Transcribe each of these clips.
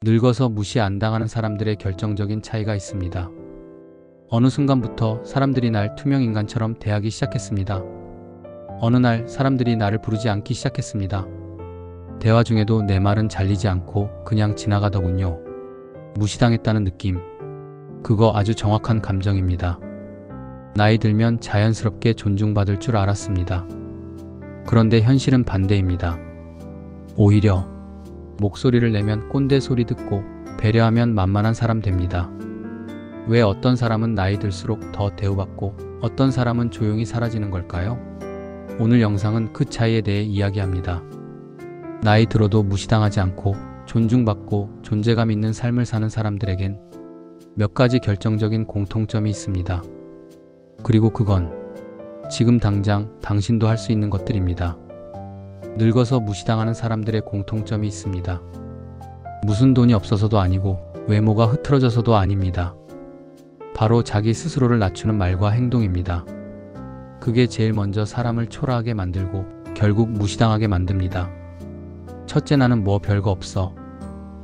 늙어서 무시 안 당하는 사람들의 결정적인 차이가 있습니다. 어느 순간부터 사람들이 날 투명인간처럼 대하기 시작했습니다. 어느 날 사람들이 나를 부르지 않기 시작했습니다. 대화 중에도 내 말은 잘리지 않고 그냥 지나가더군요. 무시당했다는 느낌. 그거 아주 정확한 감정입니다. 나이 들면 자연스럽게 존중받을 줄 알았습니다. 그런데 현실은 반대입니다. 오히려 목소리를 내면 꼰대 소리 듣고 배려하면 만만한 사람 됩니다. 왜 어떤 사람은 나이 들수록 더 대우받고 어떤 사람은 조용히 사라지는 걸까요? 오늘 영상은 그 차이에 대해 이야기합니다. 나이 들어도 무시당하지 않고 존중받고 존재감 있는 삶을 사는 사람들에겐 몇 가지 결정적인 공통점이 있습니다. 그리고 그건 지금 당장 당신도 할 수 있는 것들입니다. 늙어서 무시당하는 사람들의 공통점이 있습니다. 무슨 돈이 없어서도 아니고 외모가 흐트러져서도 아닙니다. 바로 자기 스스로를 낮추는 말과 행동입니다. 그게 제일 먼저 사람을 초라하게 만들고 결국 무시당하게 만듭니다. 첫째, 나는 뭐 별거 없어.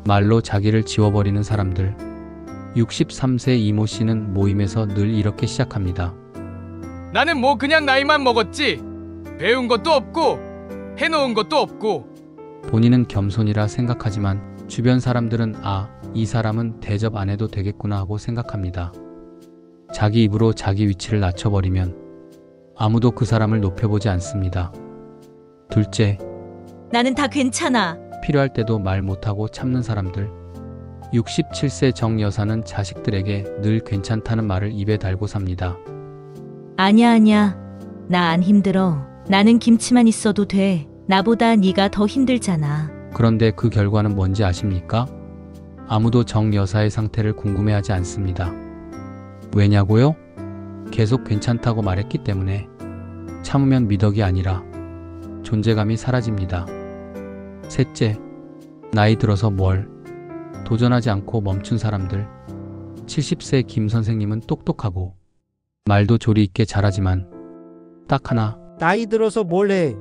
말로 자기를 지워버리는 사람들. 63세 이모 씨는 모임에서 늘 이렇게 시작합니다. 나는 뭐 그냥 나이만 먹었지. 배운 것도 없고 해놓은 것도 없고. 본인은 겸손이라 생각하지만 주변 사람들은 이 사람은 대접 안 해도 되겠구나 하고 생각합니다. 자기 입으로 자기 위치를 낮춰버리면 아무도 그 사람을 높여보지 않습니다. 둘째, 나는 다 괜찮아. 필요할 때도 말 못하고 참는 사람들. 67세 정 여사는 자식들에게 늘 괜찮다는 말을 입에 달고 삽니다. 아니야. 나 안 힘들어. 나는 김치만 있어도 돼. 나보다 네가 더 힘들잖아. 그런데 그 결과는 뭔지 아십니까? 아무도 정 여사의 상태를 궁금해하지 않습니다. 왜냐고요? 계속 괜찮다고 말했기 때문에. 참으면 미덕이 아니라 존재감이 사라집니다. 셋째, 나이 들어서 뭘 도전하지 않고 멈춘 사람들. 70세 김 선생님은 똑똑하고 말도 조리 있게 잘하지만 딱 하나, 나이 들어서 뭘 해?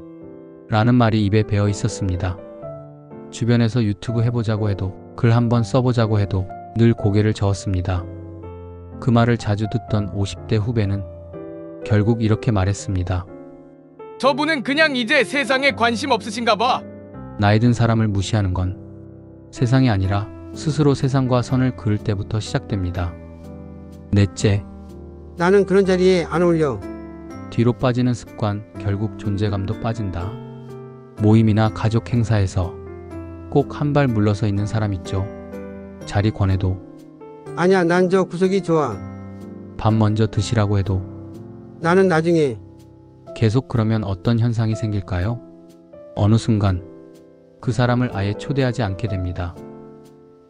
라는 말이 입에 배어 있었습니다. 주변에서 유튜브 해보자고 해도 글 한번 써보자고 해도 늘 고개를 저었습니다. 그 말을 자주 듣던 50대 후배는 결국 이렇게 말했습니다. 저분은 그냥 이제 세상에 관심 없으신가 봐. 나이 든 사람을 무시하는 건 세상이 아니라 스스로 세상과 선을 그을 때부터 시작됩니다. 넷째, 나는 그런 자리에 안 어울려. 뒤로 빠지는 습관, 결국 존재감도 빠진다. 모임이나 가족 행사에서 꼭 한 발 물러서 있는 사람 있죠. 자리 권해도 아니야, 난 저 구석이 좋아. 밥 먼저 드시라고 해도 나는 나중에. 계속 그러면 어떤 현상이 생길까요? 어느 순간 그 사람을 아예 초대하지 않게 됩니다.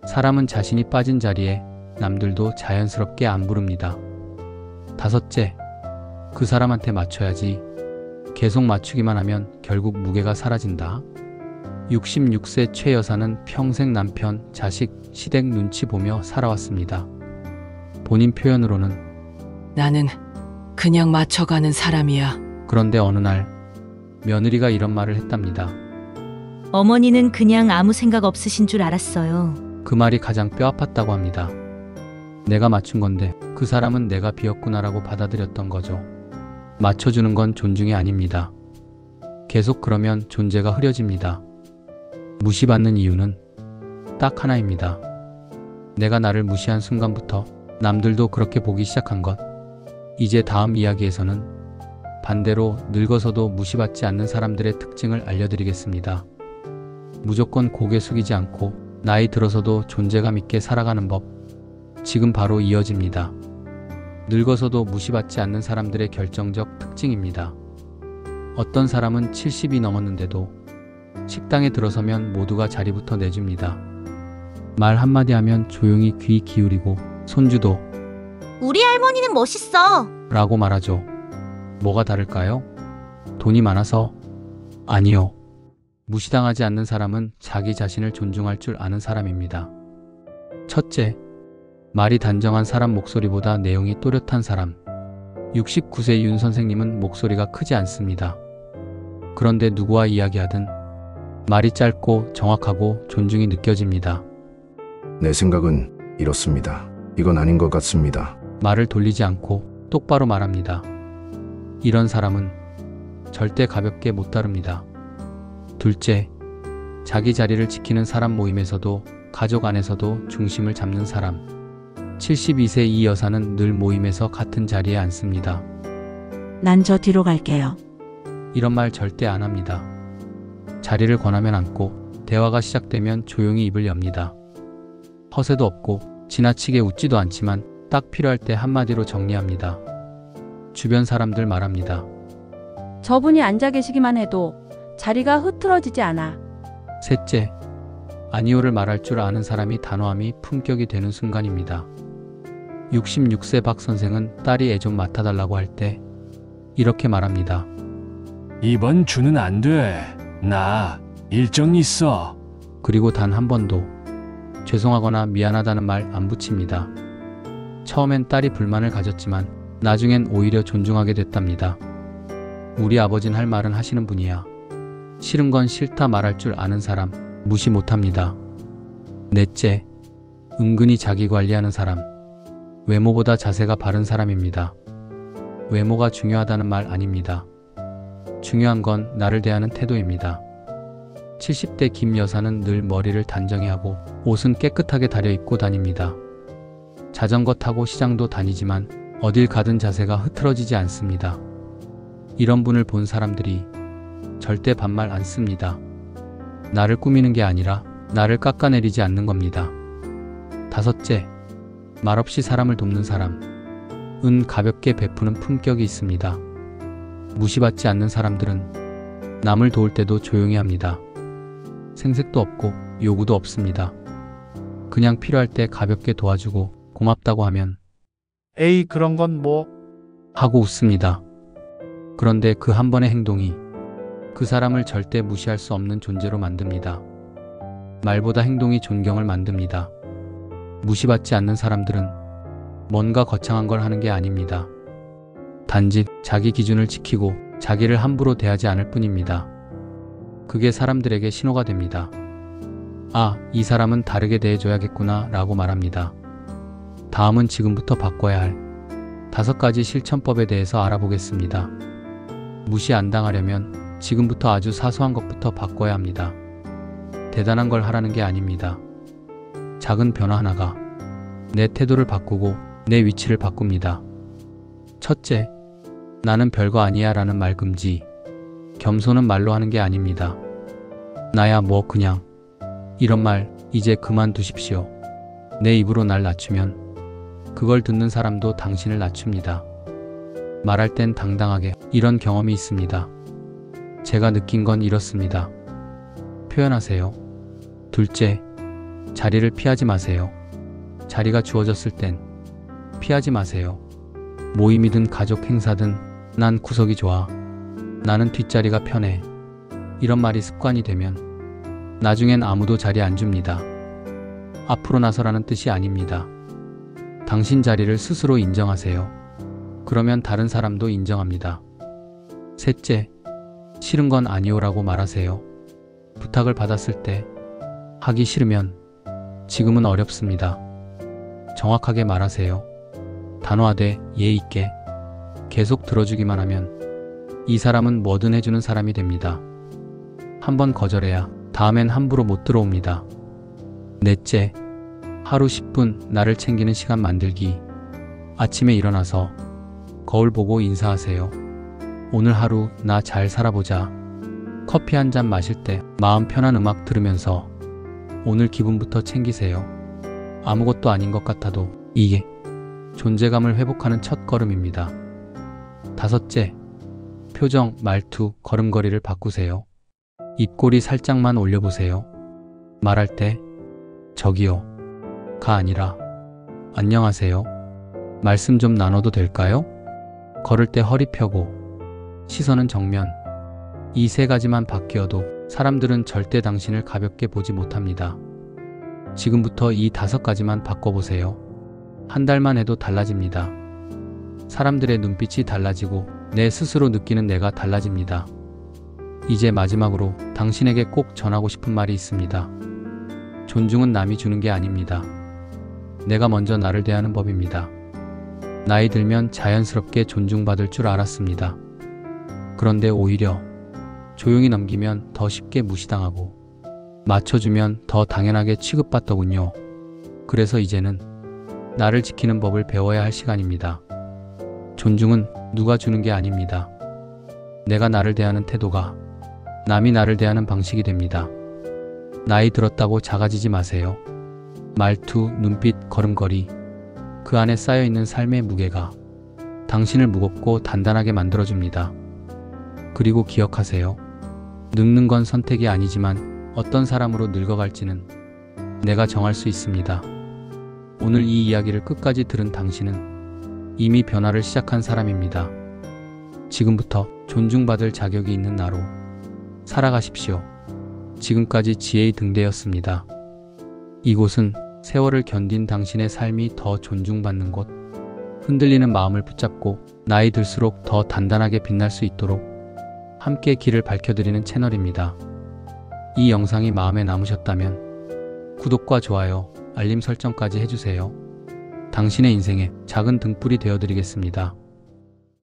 사람은 자신이 빠진 자리에 남들도 자연스럽게 안 부릅니다. 다섯째, 그 사람한테 맞춰야지. 계속 맞추기만 하면 결국 무게가 사라진다. 66세 최 여사는 평생 남편, 자식, 시댁 눈치 보며 살아왔습니다. 본인 표현으로는 나는 그냥 맞춰가는 사람이야. 그런데 어느 날 며느리가 이런 말을 했답니다. 어머니는 그냥 아무 생각 없으신 줄 알았어요. 그 말이 가장 뼈 아팠다고 합니다. 내가 맞춘 건데 그 사람은 내가 비었구나라고 받아들였던 거죠. 맞춰주는 건 존중이 아닙니다. 계속 그러면 존재가 흐려집니다. 무시받는 이유는 딱 하나입니다. 내가 나를 무시한 순간부터 남들도 그렇게 보기 시작한 것. 이제 다음 이야기에서는 반대로 늙어서도 무시받지 않는 사람들의 특징을 알려드리겠습니다. 무조건 고개 숙이지 않고 나이 들어서도 존재감 있게 살아가는 법. 지금 바로 이어집니다. 늙어서도 무시받지 않는 사람들의 결정적 특징입니다. 어떤 사람은 70이 넘었는데도 식당에 들어서면 모두가 자리부터 내줍니다. 말 한마디 하면 조용히 귀 기울이고 손주도 우리 할머니는 멋있어. 라고 말하죠. 뭐가 다를까요? 돈이 많아서? 아니요. 무시당하지 않는 사람은 자기 자신을 존중할 줄 아는 사람입니다. 첫째, 말이 단정한 사람, 목소리보다 내용이 또렷한 사람. 69세 윤 선생님은 목소리가 크지 않습니다. 그런데 누구와 이야기하든 말이 짧고 정확하고 존중이 느껴집니다. 내 생각은 이렇습니다. 이건 아닌 것 같습니다. 말을 돌리지 않고 똑바로 말합니다. 이런 사람은 절대 가볍게 못 다룹니다. 둘째, 자기 자리를 지키는 사람 모임에서도 가족 안에서도 중심을 잡는 사람. 72세 이 여사는 늘 모임에서 같은 자리에 앉습니다. 난 저 뒤로 갈게요. 이런 말 절대 안 합니다. 자리를 권하면 앉고 대화가 시작되면 조용히 입을 엽니다. 허세도 없고 지나치게 웃지도 않지만 딱 필요할 때 한마디로 정리합니다. 주변 사람들 말합니다. 저분이 앉아 계시기만 해도 자리가 흐트러지지 않아. 셋째, 아니오를 말할 줄 아는 사람이 단호함이 품격이 되는 순간입니다. 66세 박 선생은 딸이 애 좀 맡아달라고 할 때 이렇게 말합니다. 이번 주는 안 돼. 나 일정 있어. 그리고 단 한 번도 죄송하거나 미안하다는 말 안 붙입니다. 처음엔 딸이 불만을 가졌지만 나중엔 오히려 존중하게 됐답니다. 우리 아버진 할 말은 하시는 분이야. 싫은 건 싫다 말할 줄 아는 사람 무시 못합니다. 넷째, 은근히 자기 관리하는 사람. 외모보다 자세가 바른 사람입니다. 외모가 중요하다는 말 아닙니다. 중요한 건 나를 대하는 태도입니다. 70대 김 여사는 늘 머리를 단정히 하고 옷은 깨끗하게 다려 입고 다닙니다. 자전거 타고 시장도 다니지만 어딜 가든 자세가 흐트러지지 않습니다. 이런 분을 본 사람들이 절대 반말 안 씁니다. 나를 꾸미는 게 아니라 나를 깎아내리지 않는 겁니다. 다섯째, 말없이 사람을 돕는 사람. 은 가볍게 베푸는 품격이 있습니다. 무시받지 않는 사람들은 남을 도울 때도 조용히 합니다. 생색도 없고 요구도 없습니다. 그냥 필요할 때 가볍게 도와주고 고맙다고 하면 에이 그런 건 뭐. 하고 웃습니다. 그런데 그 한 번의 행동이 그 사람을 절대 무시할 수 없는 존재로 만듭니다. 말보다 행동이 존경을 만듭니다. 무시받지 않는 사람들은 뭔가 거창한 걸 하는 게 아닙니다. 단지 자기 기준을 지키고 자기를 함부로 대하지 않을 뿐입니다. 그게 사람들에게 신호가 됩니다. 아, 이 사람은 다르게 대해줘야겠구나 라고 말합니다. 다음은 지금부터 바꿔야 할 5가지 실천법에 대해서 알아보겠습니다. 무시 안 당하려면 지금부터 아주 사소한 것부터 바꿔야 합니다. 대단한 걸 하라는 게 아닙니다. 작은 변화 하나가 내 태도를 바꾸고 내 위치를 바꿉니다. 첫째, 나는 별거 아니야 라는 말 금지. 겸손은 말로 하는 게 아닙니다. 나야 뭐 그냥. 이런 말 이제 그만두십시오. 내 입으로 날 낮추면 그걸 듣는 사람도 당신을 낮춥니다. 말할 땐 당당하게. 이런 경험이 있습니다. 제가 느낀 건 이렇습니다. 표현하세요. 둘째, 자리를 피하지 마세요. 자리가 주어졌을 땐 피하지 마세요. 모임이든 가족 행사든 난 구석이 좋아. 나는 뒷자리가 편해. 이런 말이 습관이 되면 나중엔 아무도 자리 안 줍니다. 앞으로 나서라는 뜻이 아닙니다. 당신 자리를 스스로 인정하세요. 그러면 다른 사람도 인정합니다. 셋째, 싫은 건 아니오라고 말하세요. 부탁을 받았을 때 하기 싫으면 지금은 어렵습니다. 정확하게 말하세요. 단호하되 예의 있게. 계속 들어주기만 하면 이 사람은 뭐든 해주는 사람이 됩니다. 한번 거절해야 다음엔 함부로 못 들어옵니다. 넷째, 하루 10분 나를 챙기는 시간 만들기. 아침에 일어나서 거울 보고 인사하세요. 오늘 하루 나 잘 살아보자. 커피 한 잔 마실 때 마음 편한 음악 들으면서 오늘 기분부터 챙기세요. 아무것도 아닌 것 같아도 이게 존재감을 회복하는 첫 걸음입니다. 다섯째, 표정, 말투, 걸음걸이를 바꾸세요. 입꼬리 살짝만 올려보세요. 말할 때 저기요 가 아니라 안녕하세요. 말씀 좀 나눠도 될까요? 걸을 때 허리 펴고 시선은 정면. 이 3가지만 바뀌어도 사람들은 절대 당신을 가볍게 보지 못합니다. 지금부터 이 5가지만 바꿔보세요. 한 달만 해도 달라집니다. 사람들의 눈빛이 달라지고 내 스스로 느끼는 내가 달라집니다. 이제 마지막으로 당신에게 꼭 전하고 싶은 말이 있습니다. 존중은 남이 주는 게 아닙니다. 내가 먼저 나를 대하는 법입니다. 나이 들면 자연스럽게 존중받을 줄 알았습니다. 그런데 오히려 조용히 넘기면 더 쉽게 무시당하고 맞춰주면 더 당연하게 취급받더군요. 그래서 이제는 나를 지키는 법을 배워야 할 시간입니다. 존중은 누가 주는 게 아닙니다. 내가 나를 대하는 태도가 남이 나를 대하는 방식이 됩니다. 나이 들었다고 작아지지 마세요. 말투, 눈빛, 걸음걸이, 그 안에 쌓여있는 삶의 무게가 당신을 무겁고 단단하게 만들어줍니다. 그리고 기억하세요. 늙는 건 선택이 아니지만 어떤 사람으로 늙어갈지는 내가 정할 수 있습니다. 오늘 이 이야기를 끝까지 들은 당신은 이미 변화를 시작한 사람입니다. 지금부터 존중받을 자격이 있는 나로 살아가십시오. 지금까지 지혜의 등대였습니다. 이곳은 세월을 견딘 당신의 삶이 더 존중받는 곳, 흔들리는 마음을 붙잡고 나이 들수록 더 단단하게 빛날 수 있도록 함께 길을 밝혀드리는 채널입니다. 이 영상이 마음에 남으셨다면 구독과 좋아요, 알림 설정까지 해주세요. 당신의 인생에 작은 등불이 되어드리겠습니다.